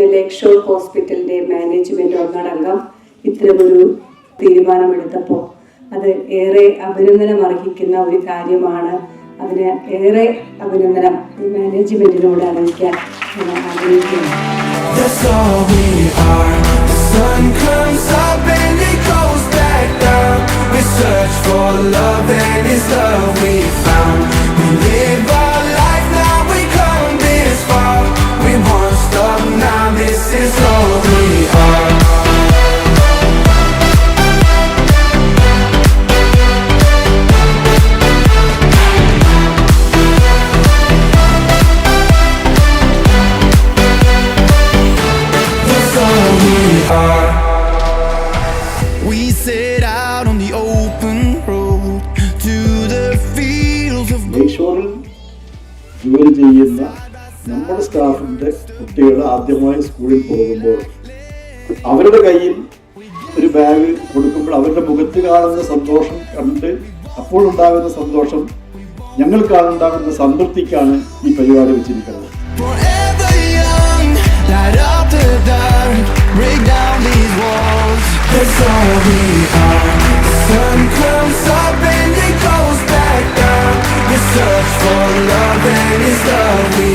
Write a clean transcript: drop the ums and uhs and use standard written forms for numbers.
പിന്നെ ലേക്ഷോർ ഹോസ്പിറ്റലിൻ്റെ മാനേജ്മെൻറ്റ് ഒന്നടങ്കം ഇത്തരമൊരു തീരുമാനമെടുത്തപ്പോൾ അത് ഏറെ അഭിനന്ദനം അർഹിക്കുന്ന ഒരു കാര്യമാണ്. അതിന് ഏറെ അഭിനന്ദനം മാനേജ്മെൻറ്റിനോട് അറിയിക്കാൻ ഞാൻ ആഗ്രഹിക്കുന്നു. ലേക്ഷോറിൽ ജോലി ചെയ്യുന്ന നമ്മുടെ സ്റ്റാഫിൻ്റെ കുട്ടികൾ ആദ്യമായി സ്കൂളിൽ പോകുമ്പോൾ അവരുടെ കയ്യിൽ ഒരു ബാഗ് കൊടുക്കുമ്പോൾ അവരുടെ മുഖത്ത് കാണുന്ന സന്തോഷം കണ്ട് അപ്പോഴുണ്ടാകുന്ന സന്തോഷം ഞങ്ങൾക്കാണുണ്ടാകുന്ന സംതൃപ്തിക്കാണ് ഈ പരിപാടി വെച്ചിരിക്കുന്നത്. Search for love and it's love we